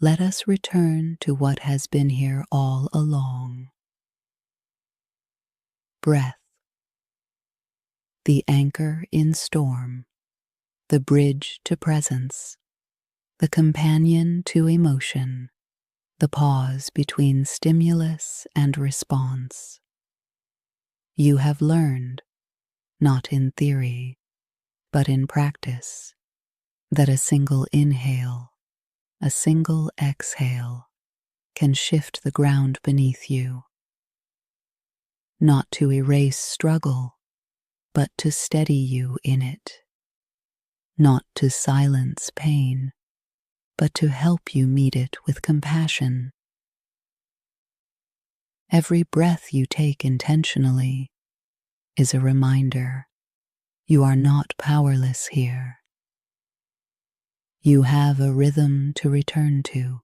let us return to what has been here all along. Breath, the anchor in storm, the bridge to presence, the companion to emotion, the pause between stimulus and response. You have learned, not in theory, but in practice, that a single inhale, a single exhale can shift the ground beneath you. Not to erase struggle, but to steady you in it. Not to silence pain, but to help you meet it with compassion. Every breath you take intentionally is a reminder you are not powerless here. You have a rhythm to return to,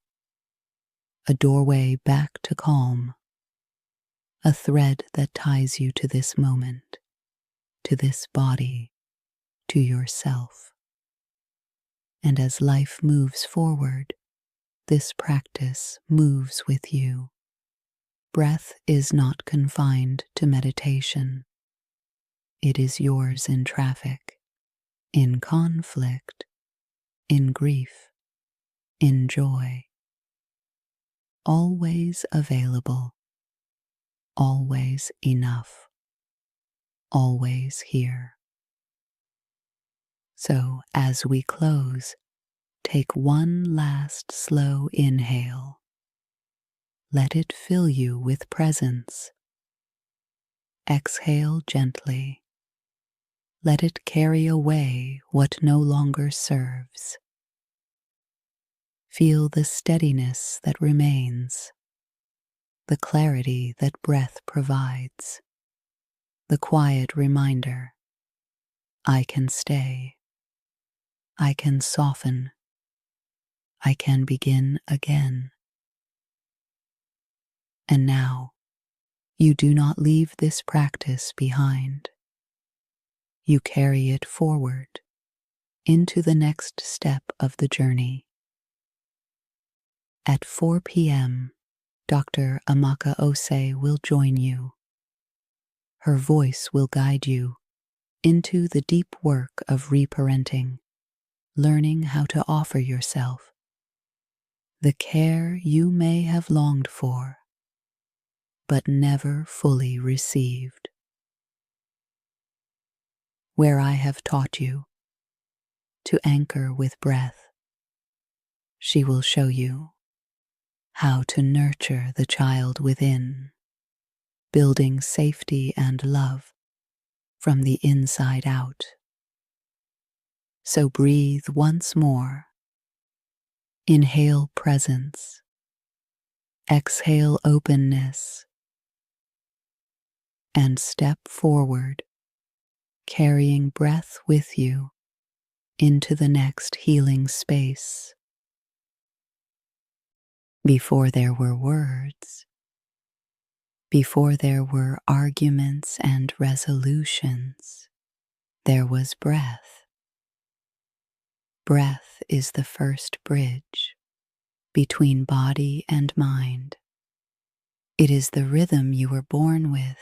a doorway back to calm, a thread that ties you to this moment, to this body, to yourself. And as life moves forward, this practice moves with you. Breath is not confined to meditation. It is yours in traffic, in conflict, in grief, in joy. Always available, always enough, always here. So as we close, take one last slow inhale. Let it fill you with presence. Exhale gently. Let it carry away what no longer serves. Feel the steadiness that remains, the clarity that breath provides, the quiet reminder, I can stay, I can soften, I can begin again. And now, you do not leave this practice behind. You carry it forward into the next step of the journey. At 4 p.m., Dr. Amaka Osei will join you. Her voice will guide you into the deep work of reparenting, learning how to offer yourself the care you may have longed for, but never fully received. Where I have taught you to anchor with breath, she will show you how to nurture the child within, building safety and love from the inside out. So breathe once more. Inhale presence. Exhale openness. And step forward, carrying breath with you into the next healing space. Before there were words, before there were arguments and resolutions, there was breath. Breath is the first bridge between body and mind. It is the rhythm you were born with.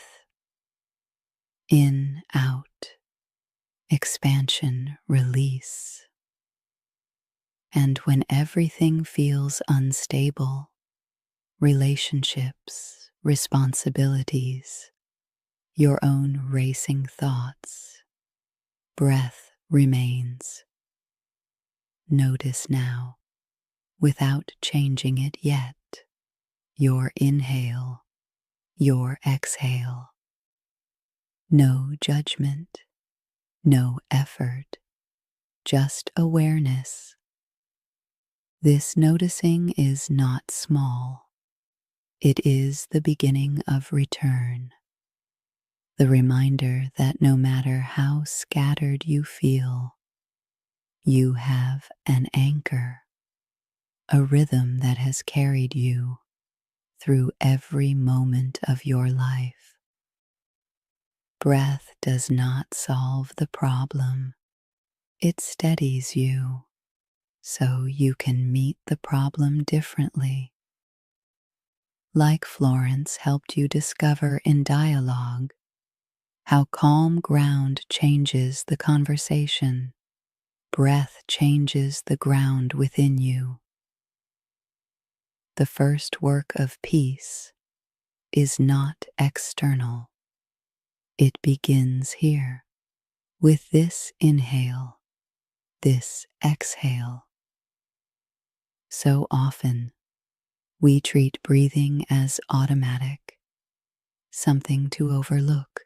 In, out, expansion, release. And when everything feels unstable, relationships, responsibilities, your own racing thoughts, breath remains. Notice now, without changing it yet, your inhale, your exhale. No judgment, no effort, just awareness. This noticing is not small. It is the beginning of return. The reminder that no matter how scattered you feel, you have an anchor, a rhythm that has carried you through every moment of your life. Breath does not solve the problem. It steadies you, so you can meet the problem differently. Like Florence helped you discover in dialogue how calm ground changes the conversation. Breath changes the ground within you. The first work of peace is not external. It begins here with this inhale, this exhale. So often, we treat breathing as automatic, something to overlook,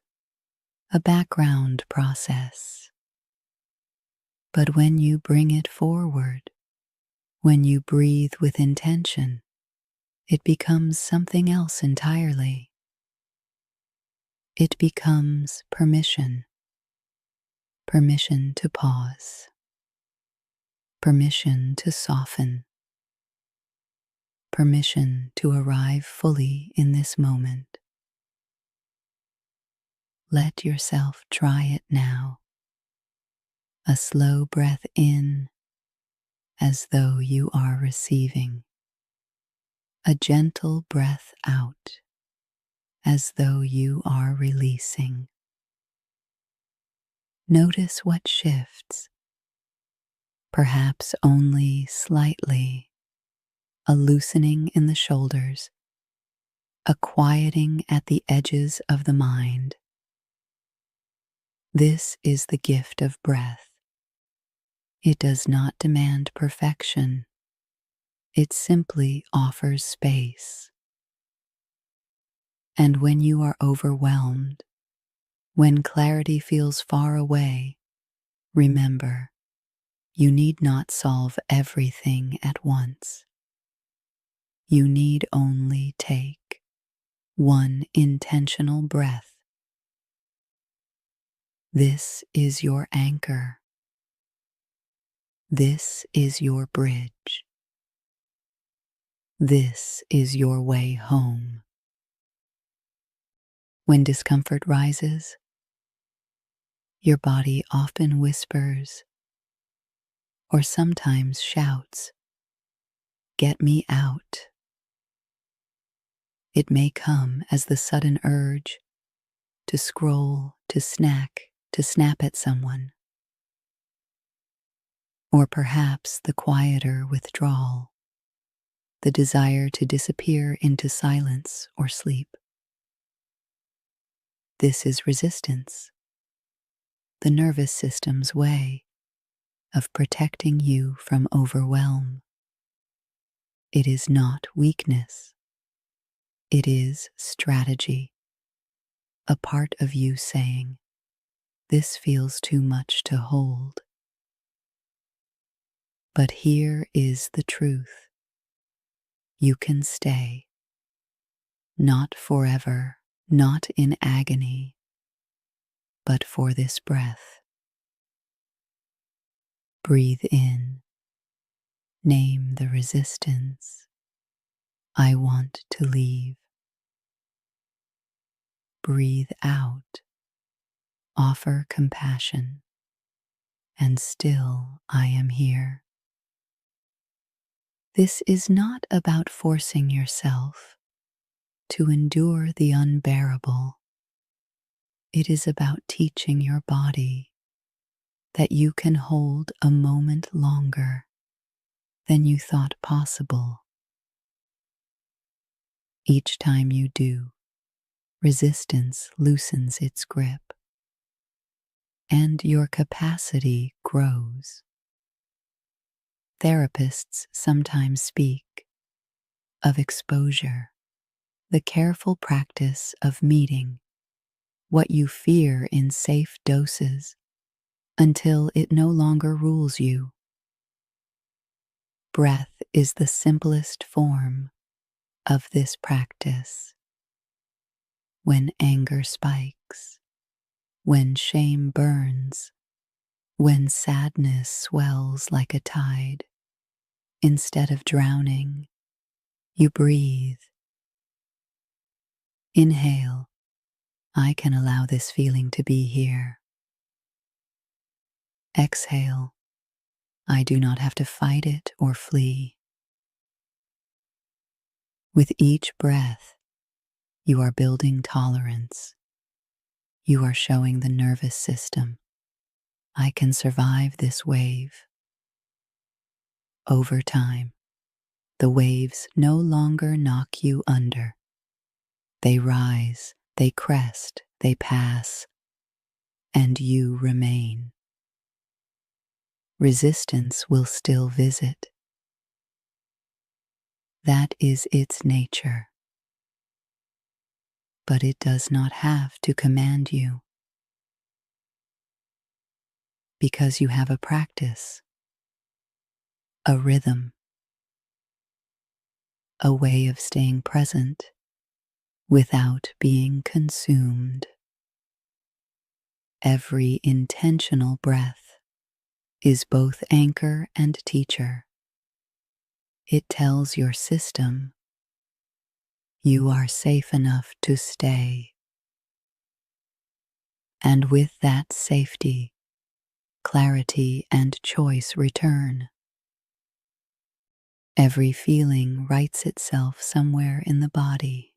a background process. But when you bring it forward, when you breathe with intention, it becomes something else entirely. It becomes permission. Permission to pause. Permission to soften. Permission to arrive fully in this moment. Let yourself try it now. A slow breath in as though you are receiving. A gentle breath out as though you are releasing. Notice what shifts, perhaps only slightly, a loosening in the shoulders, a quieting at the edges of the mind. This is the gift of breath. It does not demand perfection. It simply offers space. And when you are overwhelmed, when clarity feels far away, remember, you need not solve everything at once. You need only take one intentional breath. This is your anchor. This is your bridge. This is your way home. When discomfort rises, your body often whispers or sometimes shouts, "Get me out." It may come as the sudden urge to scroll, to snack, to snap at someone. Or perhaps the quieter withdrawal, the desire to disappear into silence or sleep. This is resistance, the nervous system's way of protecting you from overwhelm. It is not weakness. It is strategy. A part of you saying, "This feels too much to hold." But here is the truth. You can stay. Not forever, not in agony, but for this breath. Breathe in. Name the resistance. I want to leave. Breathe out. Offer compassion. And still I am here. This is not about forcing yourself to endure the unbearable. It is about teaching your body that you can hold a moment longer than you thought possible. Each time you do, resistance loosens its grip, and your capacity grows. Therapists sometimes speak of exposure, the careful practice of meeting what you fear in safe doses until it no longer rules you. Breath is the simplest form of this practice. When anger spikes, when shame burns, when sadness swells like a tide, instead of drowning, you breathe. Inhale. I can allow this feeling to be here. Exhale. I do not have to fight it or flee. With each breath, you are building tolerance. You are showing the nervous system, I can survive this wave. Over time, the waves no longer knock you under. They rise, they crest, they pass, and you remain. Resistance will still visit. That is its nature. But it does not have to command you. Because you have a practice, a rhythm, a way of staying present without being consumed. Every intentional breath is both anchor and teacher. It tells your system you are safe enough to stay. And with that safety, clarity and choice return. Every feeling writes itself somewhere in the body.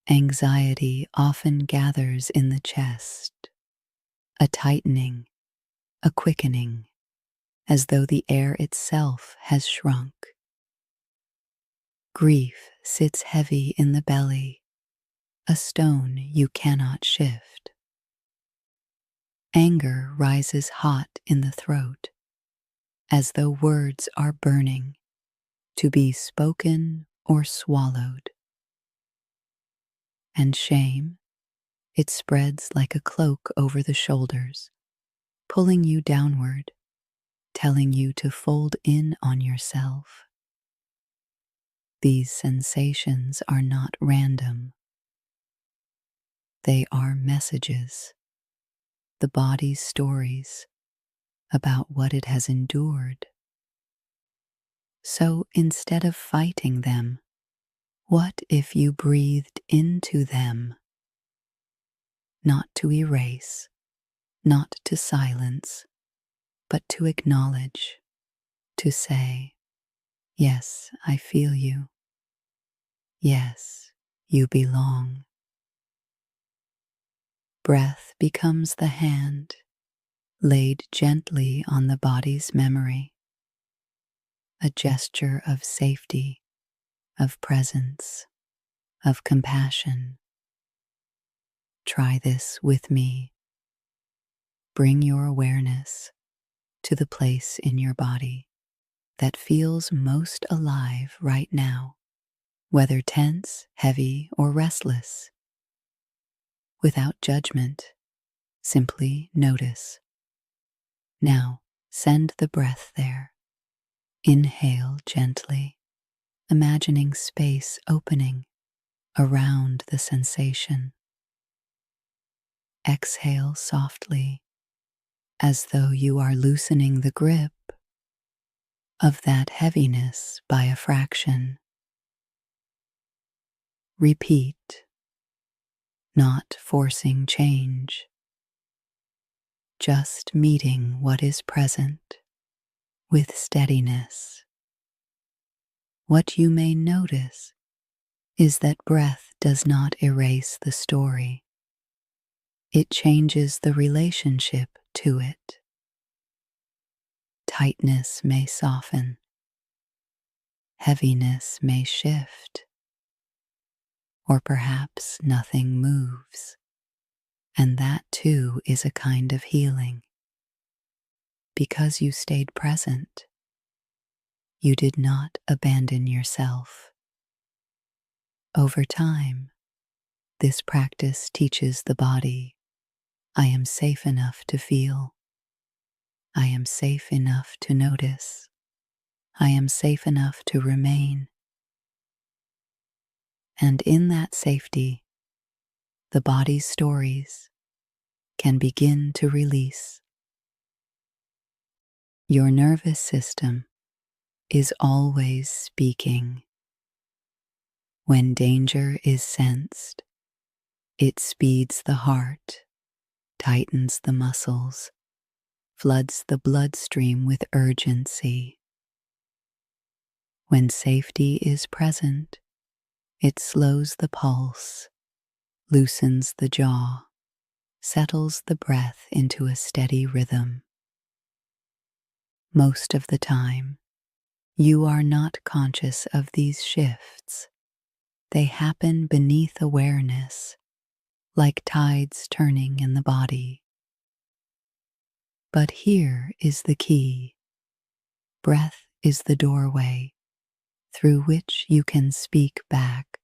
Anxiety often gathers in the chest, a tightening, a quickening, as though the air itself has shrunk. Grief sits heavy in the belly, a stone you cannot shift. Anger rises hot in the throat, as though words are burning, to be spoken or swallowed. And shame, it spreads like a cloak over the shoulders, pulling you downward, telling you to fold in on yourself. These sensations are not random. They are messages, the body's stories about what it has endured. So instead of fighting them, what if you breathed into them? Not to erase, not to silence, but to acknowledge, to say, yes, I feel you. Yes, you belong. Breath becomes the hand laid gently on the body's memory, a gesture of safety, of presence, of compassion. Try this with me. Bring your awareness to the place in your body that feels most alive right now, whether tense, heavy, or restless. Without judgment, simply notice. Now, send the breath there. Inhale gently, imagining space opening around the sensation. Exhale softly, as though you are loosening the grip of that heaviness by a fraction. Repeat, not forcing change, just meeting what is present with steadiness. What you may notice is that breath does not erase the story. It changes the relationship to it. Tightness may soften. Heaviness may shift. Or perhaps nothing moves. And that too is a kind of healing. Because you stayed present, you did not abandon yourself. Over time, this practice teaches the body, I am safe enough to feel. I am safe enough to notice. I am safe enough to remain. And in that safety, the body's stories can begin to release. Your nervous system is always speaking. When danger is sensed, it speeds the heart, tightens the muscles, floods the bloodstream with urgency. When safety is present, it slows the pulse, loosens the jaw, settles the breath into a steady rhythm. Most of the time, you are not conscious of these shifts. They happen beneath awareness, like tides turning in the body. But here is the key. Breath is the doorway through which you can speak back.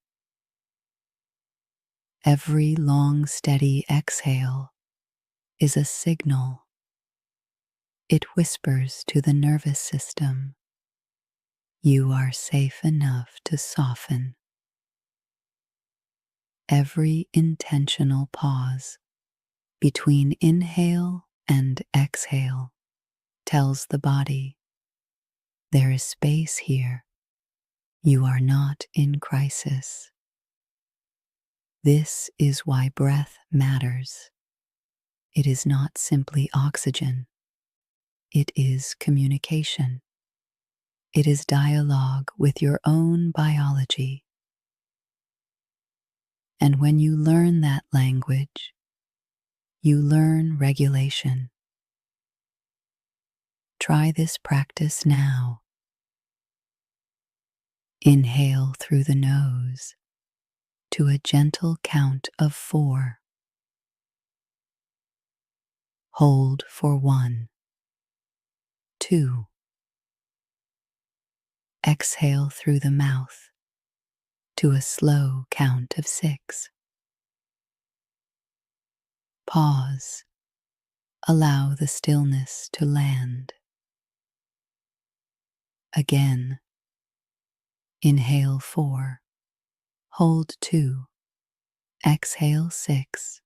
Every long, steady exhale is a signal. It whispers to the nervous system, you are safe enough to soften. Every intentional pause between inhale and exhale tells the body, there is space here. You are not in crisis. This is why breath matters. It is not simply oxygen. It is communication. It is dialogue with your own biology. And when you learn that language, you learn regulation. Try this practice now. Inhale through the nose to a gentle count of 4. Hold for 1, 2. Exhale through the mouth to a slow count of 6. Pause. Allow the stillness to land. Again. Inhale 4. Hold 2. Exhale 6.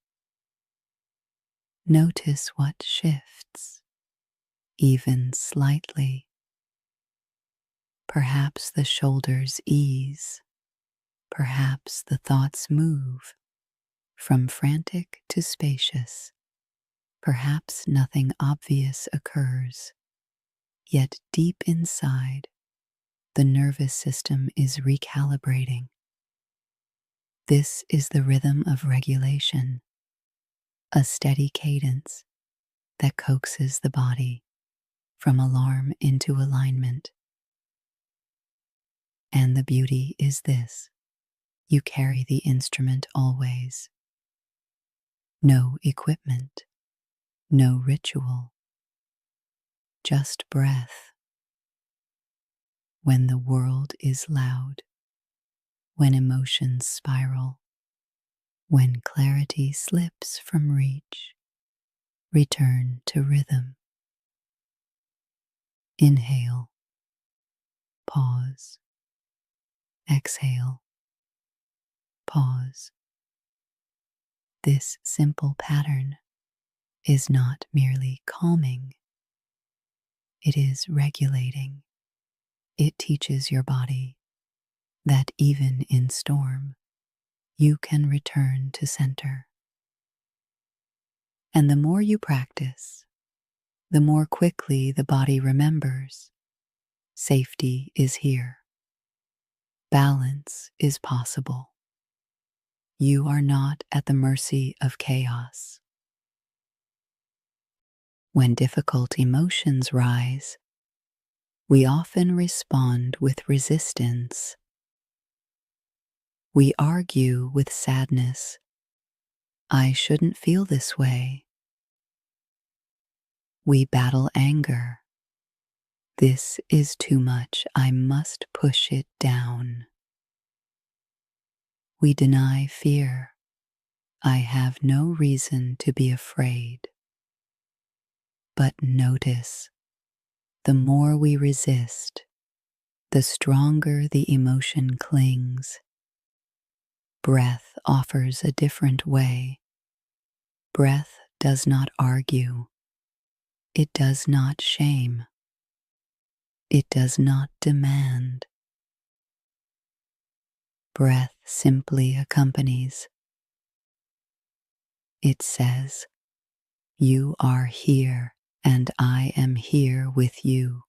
Notice what shifts, even slightly. Perhaps the shoulders ease. Perhaps the thoughts move from frantic to spacious. Perhaps nothing obvious occurs, yet deep inside, the nervous system is recalibrating. This is the rhythm of regulation, a steady cadence that coaxes the body from alarm into alignment. And the beauty is this: you carry the instrument always. No equipment, no ritual, just breath. When the world is loud, when emotions spiral, when clarity slips from reach, return to rhythm. Inhale, pause, exhale, pause. This simple pattern is not merely calming, it is regulating. It teaches your body that even in storm, you can return to center. And the more you practice, the more quickly the body remembers. Safety is here. Balance is possible. You are not at the mercy of chaos. When difficult emotions rise, we often respond with resistance. We argue with sadness. I shouldn't feel this way. We battle anger. This is too much. I must push it down. We deny fear. I have no reason to be afraid. But notice, the more we resist, the stronger the emotion clings. Breath offers a different way. Breath does not argue. It does not shame. It does not demand. Breath simply accompanies. It says, you are here and I am here with you.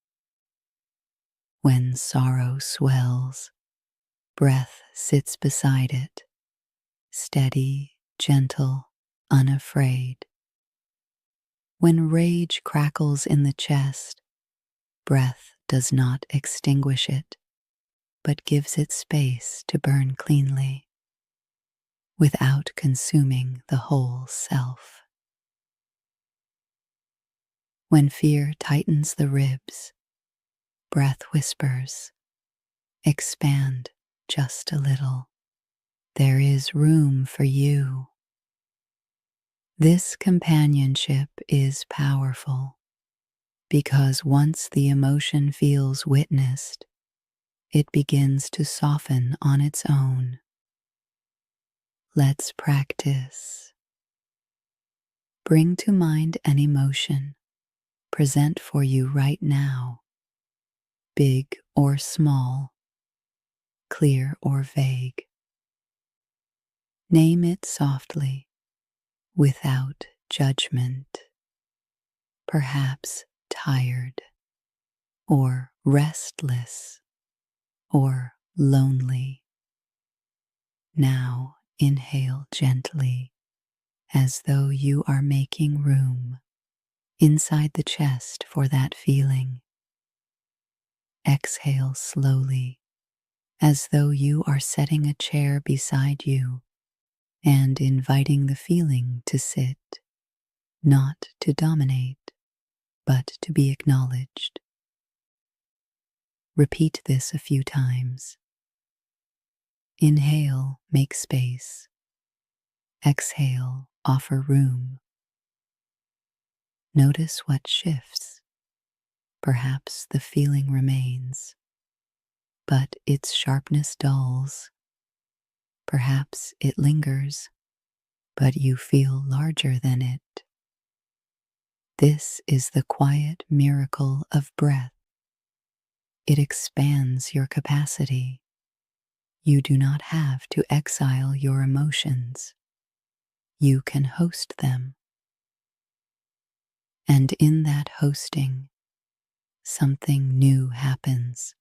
When sorrow swells, breath sits beside it, steady, gentle, unafraid. When rage crackles in the chest, breath does not extinguish it, but gives it space to burn cleanly, without consuming the whole self. When fear tightens the ribs, breath whispers, expand just a little. There is room for you. This companionship is powerful because once the emotion feels witnessed, it begins to soften on its own. Let's practice. Bring to mind an emotion present for you right now, big or small, clear or vague. Name it softly, without judgment. Perhaps tired, or restless, or lonely. Now inhale gently, as though you are making room inside the chest for that feeling. Exhale slowly, as though you are setting a chair beside you and inviting the feeling to sit, not to dominate, but to be acknowledged. Repeat this a few times. Inhale, make space. Exhale, offer room. Notice what shifts. Perhaps the feeling remains, but its sharpness dulls. Perhaps it lingers, but you feel larger than it. This is the quiet miracle of breath. It expands your capacity. You do not have to exile your emotions. You can host them. And in that hosting, something new happens.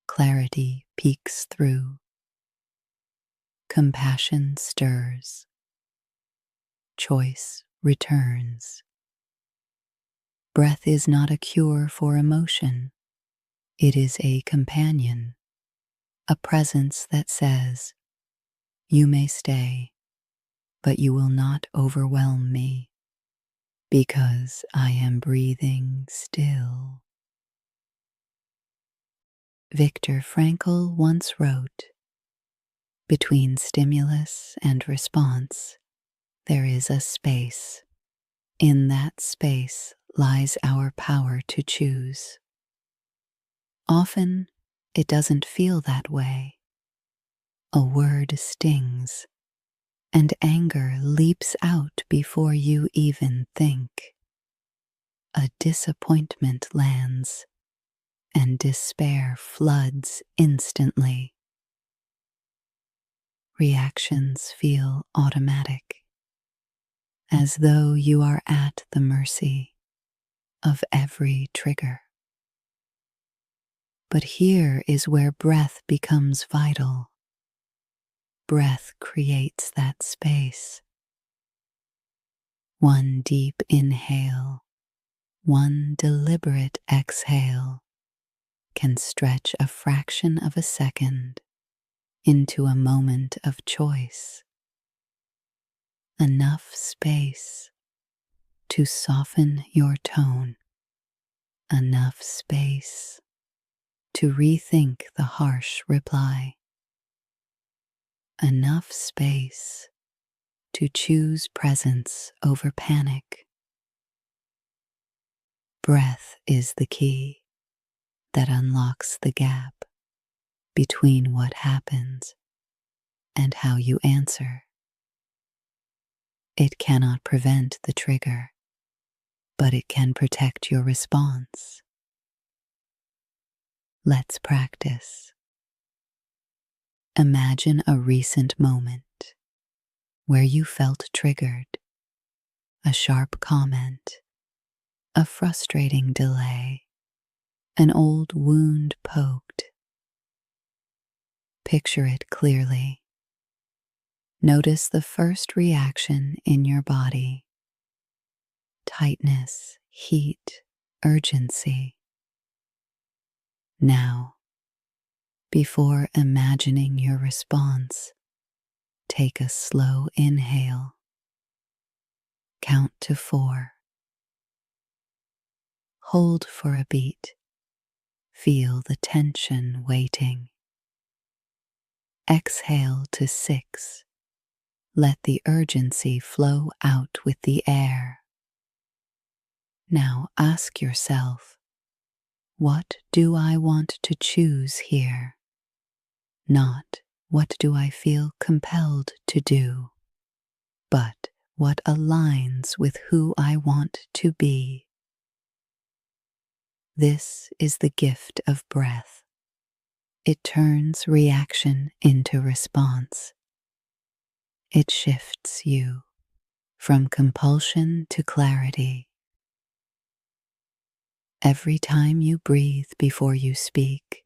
Clarity peeks through. Compassion stirs. Choice returns. Breath is not a cure for emotion. It is a companion, a presence that says, "You may stay, but you will not overwhelm me, because I am breathing still." Viktor Frankl once wrote, "Between stimulus and response, there is a space. In that space lies our power to choose." Often, it doesn't feel that way. A word stings, and anger leaps out before you even think. A disappointment lands, and despair floods instantly. Reactions feel automatic, as though you are at the mercy of every trigger. But here is where breath becomes vital. Breath creates that space. One deep inhale, one deliberate exhale can stretch a fraction of a second into a moment of choice. Enough space to soften your tone. Enough space to rethink the harsh reply. Enough space to choose presence over panic. Breath is the key that unlocks the gap between what happens and how you answer. It cannot prevent the trigger, but it can protect your response. Let's practice. Imagine a recent moment where you felt triggered, a sharp comment, a frustrating delay, an old wound poked. Picture it clearly. Notice the first reaction in your body: tightness, heat, urgency. Now, before imagining your response, take a slow inhale. Count to 4. Hold for a beat. Feel the tension waiting. Exhale to 6. Let the urgency flow out with the air. Now ask yourself, what do I want to choose here? Not what do I feel compelled to do, but what aligns with who I want to be. This is the gift of breath. It turns reaction into response. It shifts you from compulsion to clarity. Every time you breathe before you speak,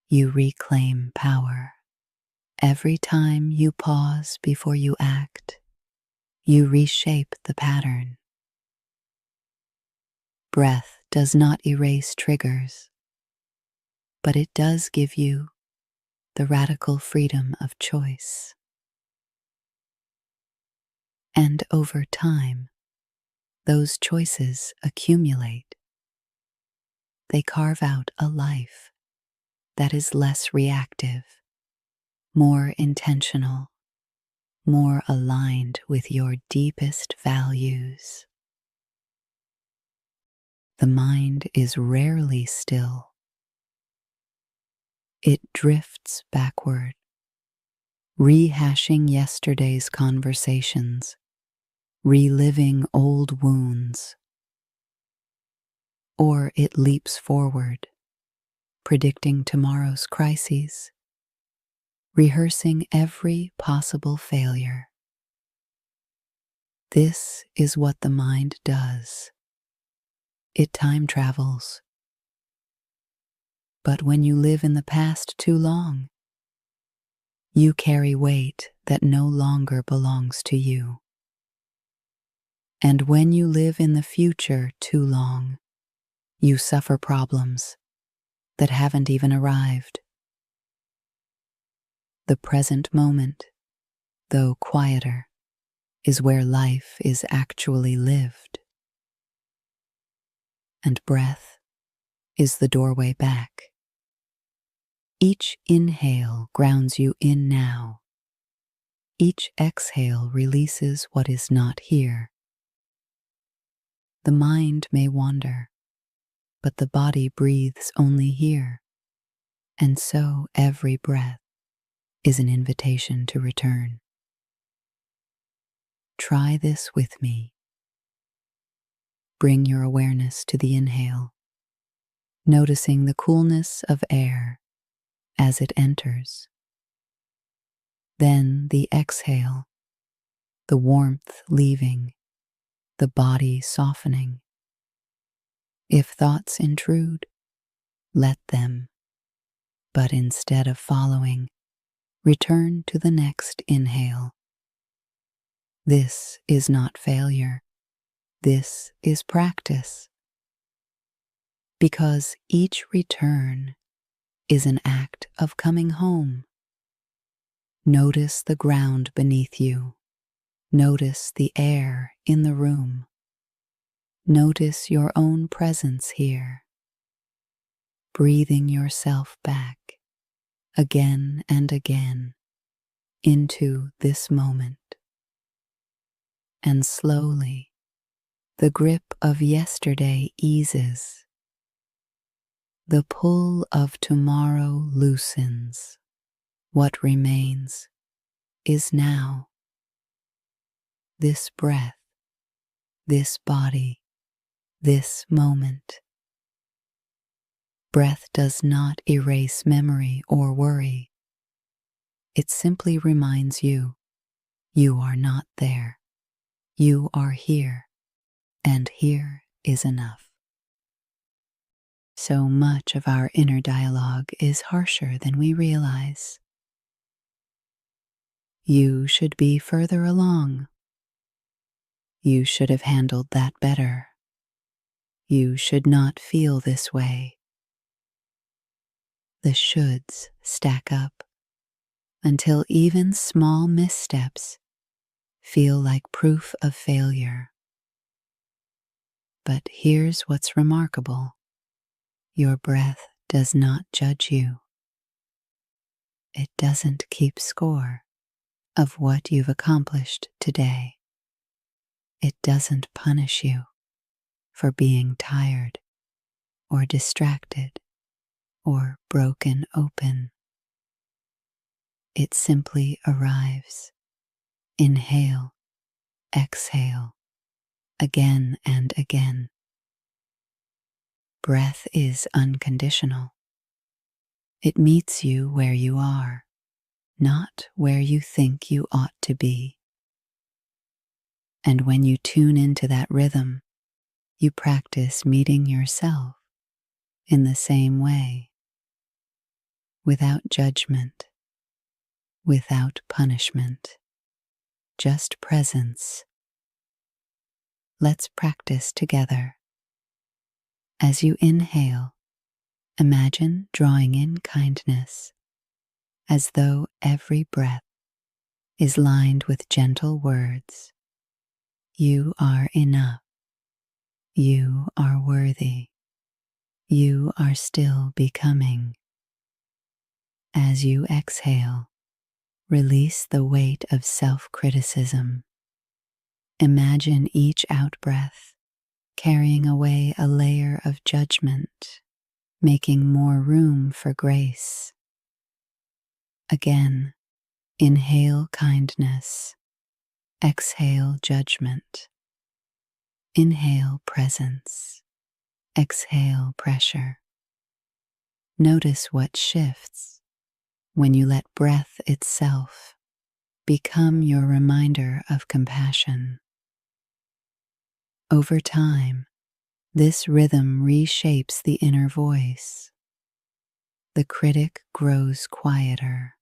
you reclaim power. Every time you pause before you act, you reshape the pattern. Breath does not erase triggers, but it does give you the radical freedom of choice. And over time, those choices accumulate. They carve out a life that is less reactive, more intentional, more aligned with your deepest values. The mind is rarely still. It drifts backward, rehashing yesterday's conversations, reliving old wounds. Or it leaps forward, predicting tomorrow's crises, rehearsing every possible failure. This is what the mind does. It time travels. But when you live in the past too long, you carry weight that no longer belongs to you. And when you live in the future too long, you suffer problems that haven't even arrived. The present moment, though quieter, is where life is actually lived. And breath is the doorway back. Each inhale grounds you in now. Each exhale releases what is not here. The mind may wander, but the body breathes only here. And so every breath is an invitation to return. Try this with me. Bring your awareness to the inhale, noticing the coolness of air as it enters. Then the exhale, the warmth leaving, the body softening. If thoughts intrude, let them, but instead of following, return to the next inhale. This is not failure. This is practice. Because each return is an act of coming home. Notice the ground beneath you. Notice the air in the room. Notice your own presence here. Breathing yourself back again and again into this moment. And slowly, the grip of yesterday eases. The pull of tomorrow loosens. What remains is now. This breath, this body, this moment. Breath does not erase memory or worry. It simply reminds you, you are not there. You are here, and here is enough. So much of our inner dialogue is harsher than we realize. You should be further along. You should have handled that better. You should not feel this way. The shoulds stack up until even small missteps feel like proof of failure. But here's what's remarkable. Your breath does not judge you. It doesn't keep score of what you've accomplished today. It doesn't punish you for being tired or distracted or broken open. It simply arrives. Inhale, exhale, again and again. Breath is unconditional. It meets you where you are, not where you think you ought to be. And when you tune into that rhythm, you practice meeting yourself in the same way, without judgment, without punishment, just presence. Let's practice together. As you inhale, imagine drawing in kindness, as though every breath is lined with gentle words. You are enough. You are worthy. You are still becoming. As you exhale, release the weight of self-criticism. Imagine each out-breath carrying away a layer of judgment, making more room for grace. Again, inhale kindness. Exhale judgment. Inhale presence. Exhale pressure. Notice what shifts when you let breath itself become your reminder of compassion. Over time, this rhythm reshapes the inner voice. The critic grows quieter.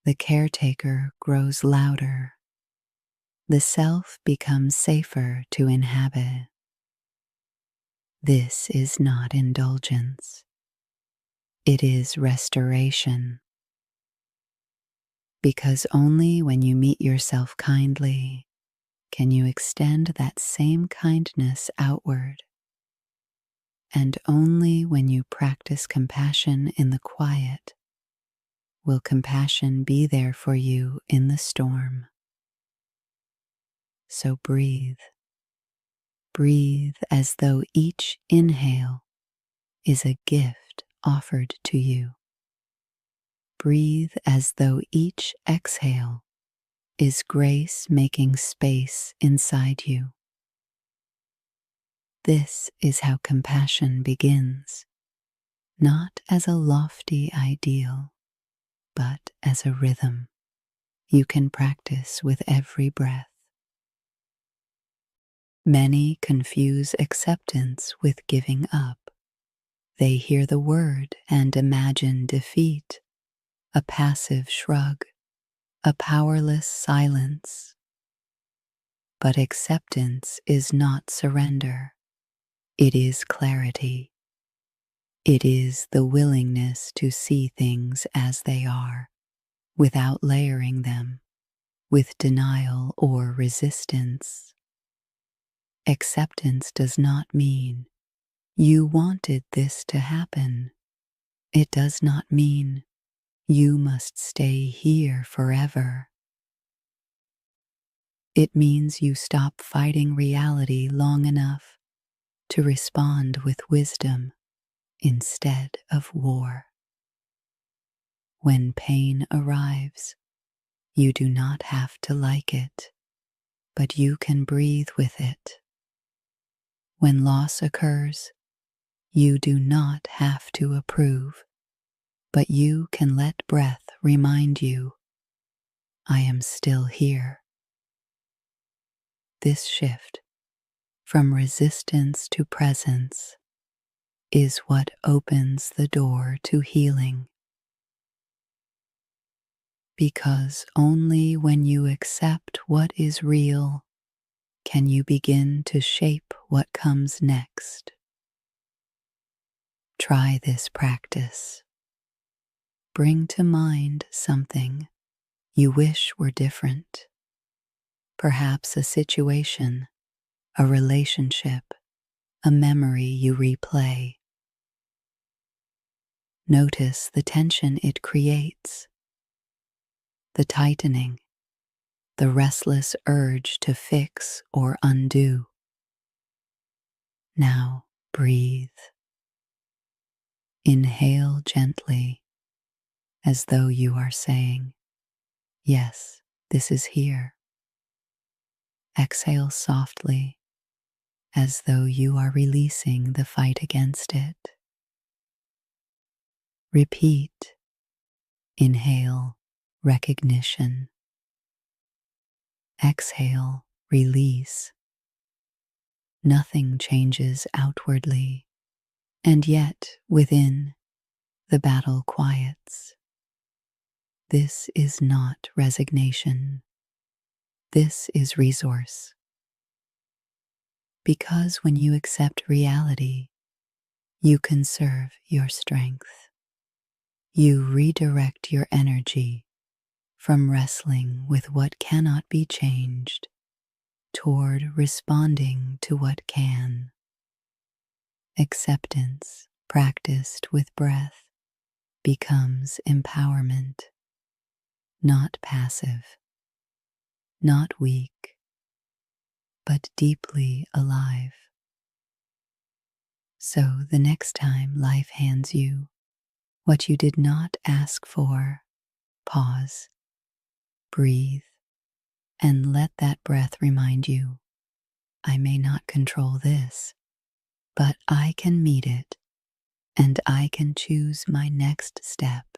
The caretaker grows louder. The self becomes safer to inhabit. This is not indulgence. It is restoration. Because only when you meet yourself kindly can you extend that same kindness outward. And only when you practice compassion in the quiet will compassion be there for you in the storm. So breathe. Breathe as though each inhale is a gift offered to you. Breathe as though each exhale is grace making space inside you. This is how compassion begins, not as a lofty ideal, but as a rhythm you can practice with every breath. Many confuse acceptance with giving up. They hear the word and imagine defeat, a passive shrug, a powerless silence. But acceptance is not surrender. It is clarity. It is the willingness to see things as they are, without layering them, with denial or resistance. Acceptance does not mean you wanted this to happen. It does not mean you must stay here forever. It means you stop fighting reality long enough to respond with wisdom instead of war. When pain arrives, you do not have to like it, but you can breathe with it. When loss occurs, you do not have to approve, but you can let breath remind you, I am still here. This shift from resistance to presence is what opens the door to healing. Because only when you accept what is real can you begin to shape what comes next. Try this practice. Bring to mind something you wish were different. Perhaps a situation, a relationship, a memory you replay. Notice the tension it creates, the tightening, the restless urge to fix or undo. Now breathe. Inhale gently, as though you are saying, "Yes, this is here." Exhale softly, as though you are releasing the fight against it. Repeat. Inhale, recognition. Exhale, release. Nothing changes outwardly, and yet within, the battle quiets. This is not resignation. This is resource. Because when you accept reality, you conserve your strength. You redirect your energy from wrestling with what cannot be changed toward responding to what can. Acceptance, practiced with breath, becomes empowerment, not passive, not weak, but deeply alive. So the next time life hands you what you did not ask for, pause, breathe, and let that breath remind you, I may not control this, but I can meet it, and I can choose my next step